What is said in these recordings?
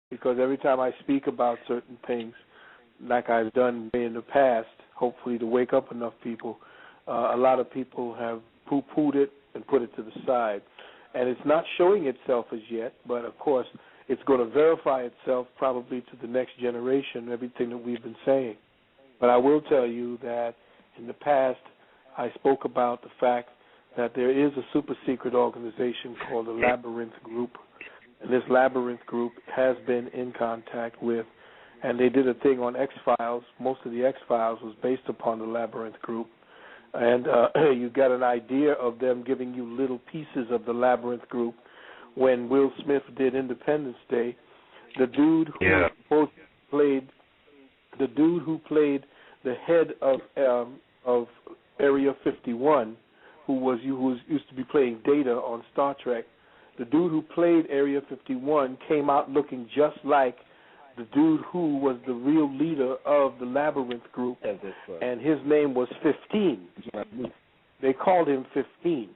because every time I speak about certain things, like I've done in the past, hopefully to wake up enough people, a lot of people have poo-pooed it and put it to the side. And it's not showing itself as yet, but of course it's going to verify itself probably to the next generation, everything that we've been saying. But I will tell you that in the past I spoke about the fact that there is a super secret organization called the Labyrinth Group, and this Labyrinth Group has been in contact with, and they did a thing on X-Files. Most of the X-Files was based upon the Labyrinth Group, and you got an idea of them giving you little pieces of the Labyrinth Group. When Will Smith did Independence Day, the dude who played the head of Area 51, who used to be playing Data on Star Trek, the dude who played Area 51 came out looking just like the dude who was the real leader of the Labyrinth Group, and his name was 15. They called him 15.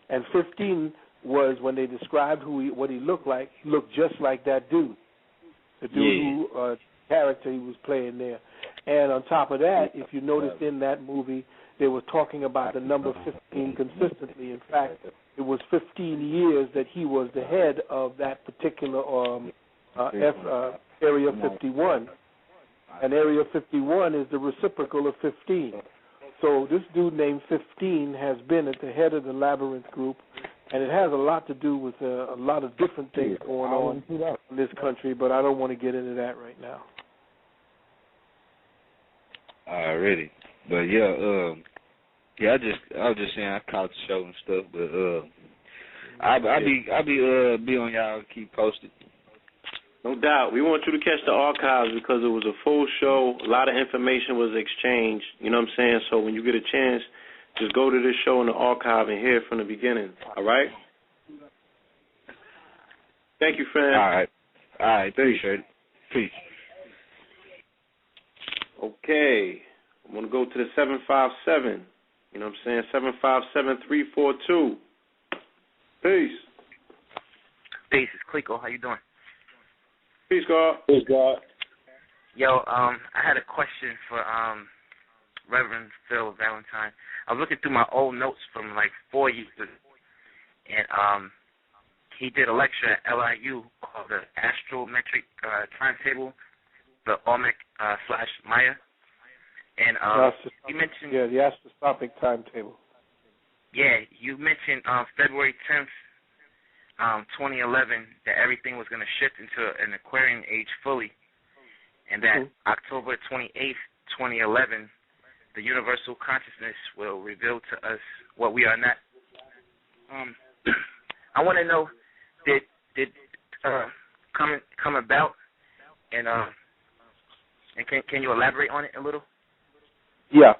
And 15 was, when they described what he looked like, he looked just like that dude, the dude who character he was playing there. And on top of that, if you noticed in that movie, they were talking about the number 15 consistently. In fact, it was 15 years that he was the head of that particular Area 51. And Area 51 is the reciprocal of 15. So this dude named 15 has been at the head of the Labyrinth Group, and it has a lot to do with a lot of different things going on in this country, but I don't want to get into that right now. Already. But I was just saying I caught the show and stuff, but I'll be on y'all, keep posted. No doubt. We want you to catch the archives because it was a full show. A lot of information was exchanged. You know what I'm saying? So when you get a chance, just go to this show in the archive and hear it from the beginning. All right? Thank you, friend. All right. Appreciate it. Peace. Okay. I'm going to go to the 757. You know what I'm saying? 757-342. Peace. Peace. It's Clico. How you doing? Peace, God. Peace, God. Yo, I had a question for Reverend Phil Valentine. I was looking through my old notes from like 4 years ago, and he did a lecture at LIU called the Astrometric Timetable, the Olmec / Maya. And you mentioned... Yeah, the astroscopic timetable. Yeah, you mentioned February 10th, 2011, that everything was going to shift into an Aquarian age fully, and that October 28th, 2011, the universal consciousness will reveal to us what we are not. I want to know, did come about, and can you elaborate on it a little? Yeah,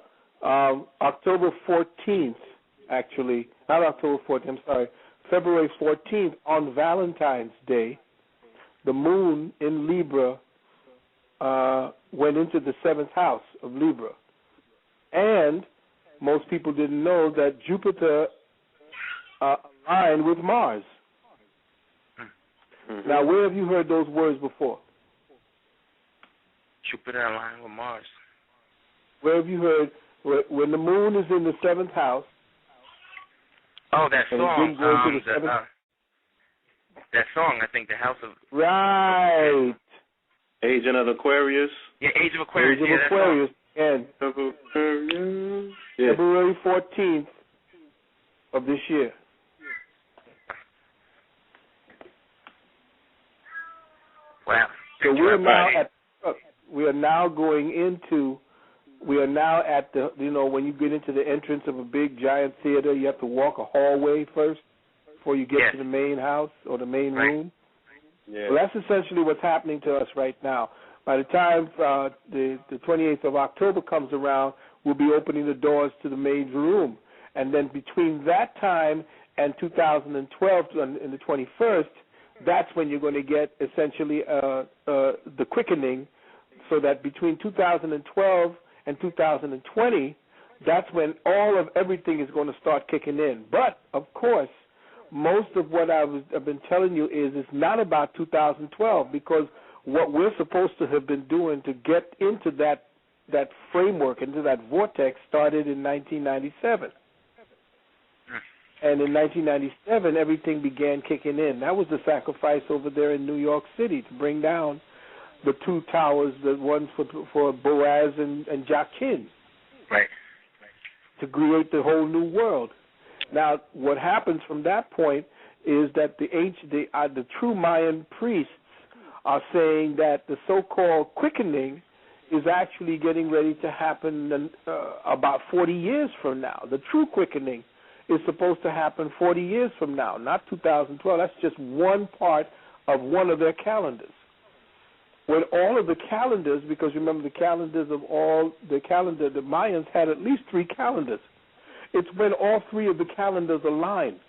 October 14th, actually, not October 14th, I'm sorry, February 14th, on Valentine's Day, the moon in Libra went into the 7th house of Libra. And most people didn't know that Jupiter aligned with Mars. Mm-hmm. Now, where have you heard those words before? Jupiter aligned with Mars. Where have you heard, when the moon is in the 7th house? Oh, that song. That song, I think, the House of... Right. Agent of Aquarius. Yeah, Age of Aquarius. Age of Aquarius. And February 14th of this year. Wow. So we are now going into... We are now at the, when you get into the entrance of a big, giant theater, you have to walk a hallway first before you get to the main house or the main room. Yeah. Well, that's essentially what's happening to us right now. By the time the 28th of October comes around, we'll be opening the doors to the main room. And then between that time and 2012 and the 21st, that's when you're going to get essentially the quickening, so that between 2012 and 2020, that's when all of everything is going to start kicking in. But, of course, most of what I've been telling you is it's not about 2012, because what we're supposed to have been doing to get into that framework, into that vortex, started in 1997. And in 1997, everything began kicking in. That was the sacrifice over there in New York City to bring down the two towers, the ones for Boaz and Jachin. Right. To create the whole new world. Now, what happens from that point is that the true Mayan priests are saying that the so-called quickening is actually getting ready to happen about 40 years from now. The true quickening is supposed to happen 40 years from now, not 2012. That's just one part of one of their calendars. When all of the calendars, because remember the Mayans had at least 3 calendars. It's when all 3 of the calendars align.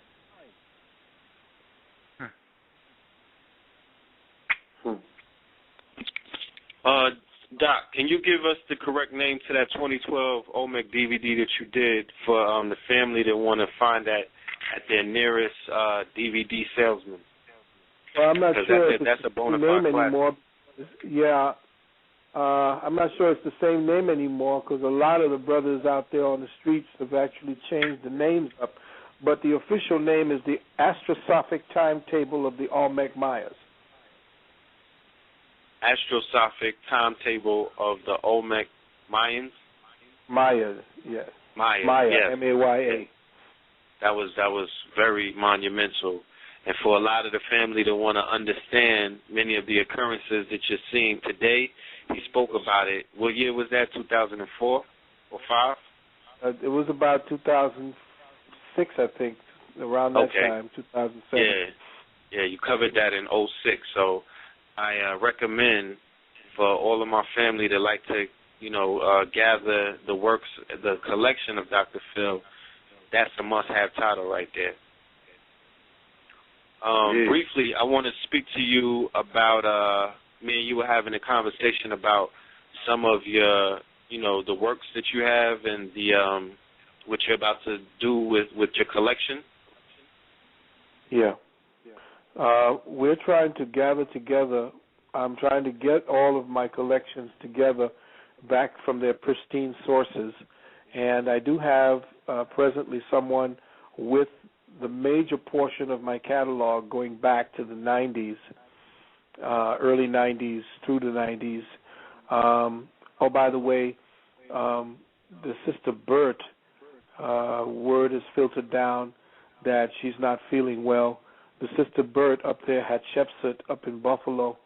Doc, can you give us the correct name to that 2012 Olmec DVD that you did for the family that want to find that at their nearest DVD salesman? Well, I'm not sure if that's it's a bona the fide name anymore. Yeah, I'm not sure it's the same name anymore because a lot of the brothers out there on the streets have actually changed the names up. But the official name is the Astrosophic Timetable of the Olmec Mayas. Astrosophic Timetable of the Olmec Mayans? Maya, yes. Maya, yes. M-A-Y-A. That was very monumental. And for a lot of the family to want to understand many of the occurrences that you're seeing today, he spoke about it. What year was that, 2004 or 5? It was about 2006, I think, around that time, 2007. Yeah, you covered that in 2006. So I recommend for all of my family to like to, gather the works, the collection of Dr. Phil. That's a must-have title right there. Briefly, I want to speak to you about, me and you were having a conversation about some of your, the works that you have and the what you're about to do with your collection. Yeah. We're trying to gather together. I'm trying to get all of my collections together back from their pristine sources. And I do have presently someone with the major portion of my catalog going back to the 90s, early 90s through the 90s. By the way, the Sister Bert, word is filtered down that she's not feeling well. The Sister Bert up there had Hatshepsut up in Buffalo.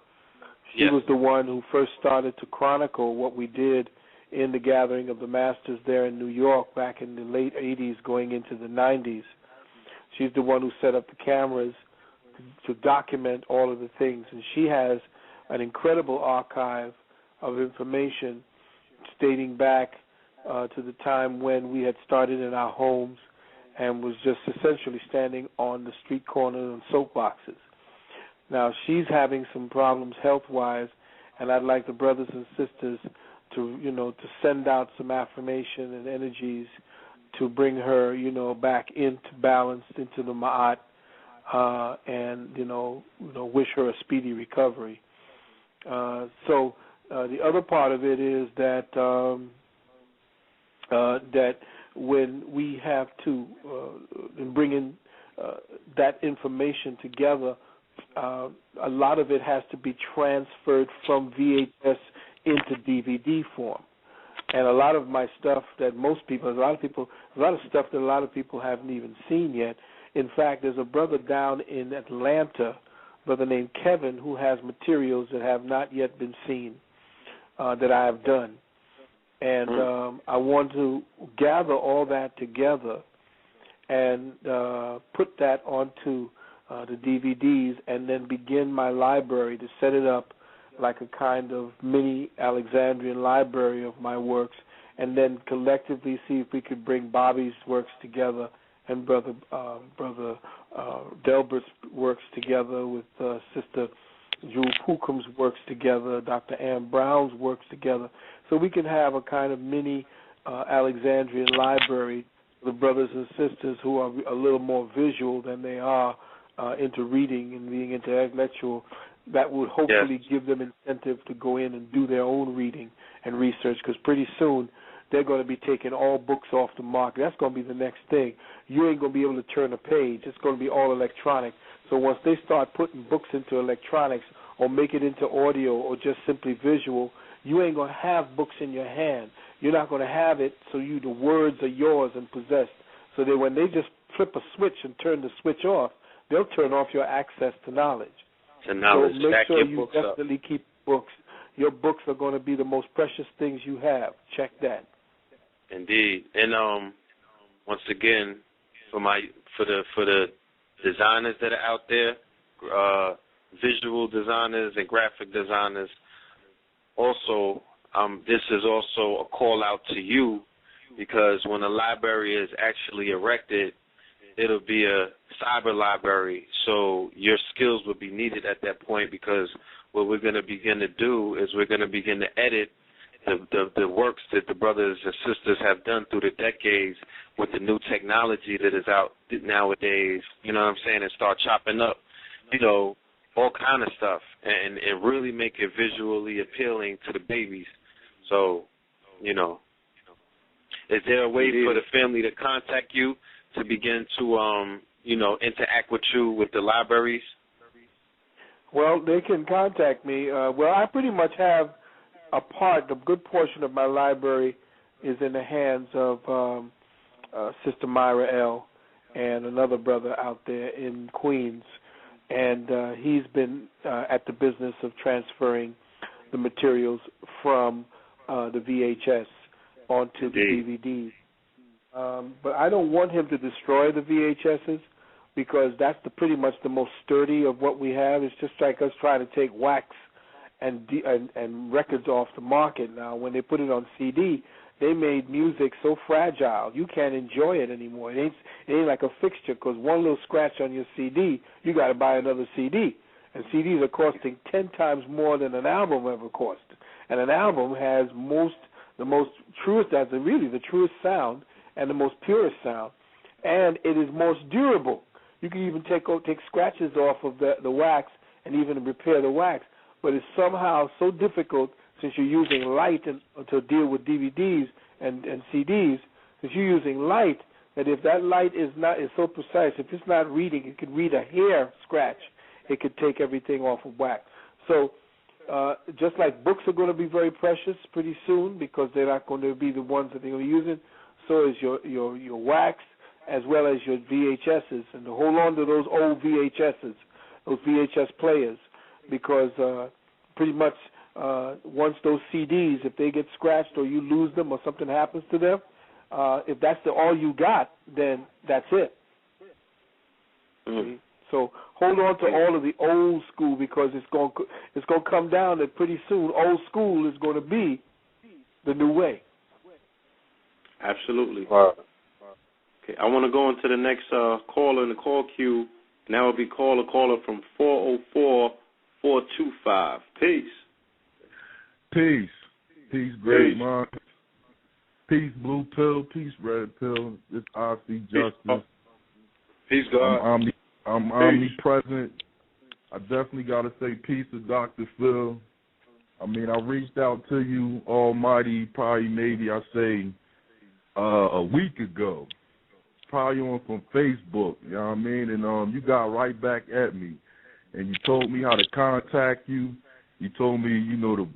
She was the one who first started to chronicle what we did in the Gathering of the Masters there in New York back in the late 80s going into the 90s. She's the one who set up the cameras to document all of the things. And she has an incredible archive of information dating back to the time when we had started in our homes and was just essentially standing on the street corners and soapboxes. Now, she's having some problems health-wise, and I'd like the brothers and sisters to, to send out some affirmation and energies to bring her, back into balance, into the Ma'at, and, wish her a speedy recovery. So the other part of it is that that when we have to bring in that information together, a lot of it has to be transferred from VHS into DVD form. And a lot of my stuff that a lot of stuff that a lot of people haven't even seen yet. In fact, there's a brother down in Atlanta, brother named Kevin, who has materials that have not yet been seen that I have done. And I want to gather all that together and put that onto the DVDs and then begin my library to set it up like a kind of mini Alexandrian library of my works, and then collectively see if we could bring Bobby's works together and Brother Delbert's works together with Sister Jewel Pookum's works together, Dr. Ann Brown's works together, so we can have a kind of mini Alexandrian library for the brothers and sisters who are a little more visual than they are into reading and being intellectual, that would hopefully give them incentive to go in and do their own reading and research, because pretty soon they're going to be taking all books off the market. That's going to be the next thing. You ain't going to be able to turn a page. It's going to be all electronic. So once they start putting books into electronics or make it into audio or just simply visual, you ain't going to have books in your hand. You're not going to have it so the words are yours and possessed. So that when they just flip a switch and turn the switch off, they'll turn off your access to knowledge. To knowledge. So make sure you books definitely keep books. Your books are going to be the most precious things you have. Check that. Indeed. And once again, for the designers that are out there, visual designers and graphic designers, also this is also a call out to you, because when a library is actually erected, it'll be a cyber library, so your skills will be needed at that point, because what we're going to begin to do is we're going to begin to edit the works that the brothers and sisters have done through the decades with the new technology that is out nowadays, you know what I'm saying, and start chopping up, all kind of stuff, and really make it visually appealing to the babies. So, is there a way for the family to contact you to begin to, interact with you with the libraries? Well, they can contact me. I pretty much have a good portion of my library is in the hands of Sister Myra L. and another brother out there in Queens. And he's been at the business of transferring the materials from the VHS onto the DVD. But I don't want him to destroy the VHSs, because that's pretty much the most sturdy of what we have. It's just like us trying to take wax and records off the market. Now, when they put it on CD, they made music so fragile you can't enjoy it anymore. It ain't like a fixture, because one little scratch on your CD, you got to buy another CD. And CDs are costing 10 times more than an album ever cost. And an album has the truest sound and the most purest sound, and it is most durable. You can even take scratches off of the wax and even repair the wax, but it's somehow so difficult, since you're using light to deal with DVDs and CDs, since you're using light, that if that light is so precise, if it's not reading, it can read a hair scratch, it could take everything off of wax. So just like books are going to be very precious pretty soon, because they're not going to be the ones that they're going to be using, so is your wax as well as your VHSs. And to hold on to those old VHSs, those VHS players, because pretty much once those CDs, if they get scratched or you lose them or something happens to them, if that's all you got, then that's it. So hold on to all of the old school, because it's going to come down that pretty soon old school is going to be the new way. Absolutely. Okay, I want to go into the next caller in the call queue, and that will be caller from 404-425. Peace. Peace, great man. Peace, blue pill. Peace, red pill. It's RC Justice. Peace, God. I'm omnipresent. I definitely got to say peace to Dr. Phil. I mean, I reached out to you, Almighty, probably maybe I say a week ago. Probably on from Facebook, you know what I mean? And you got right back at me. And you told me how to contact you. You told me, the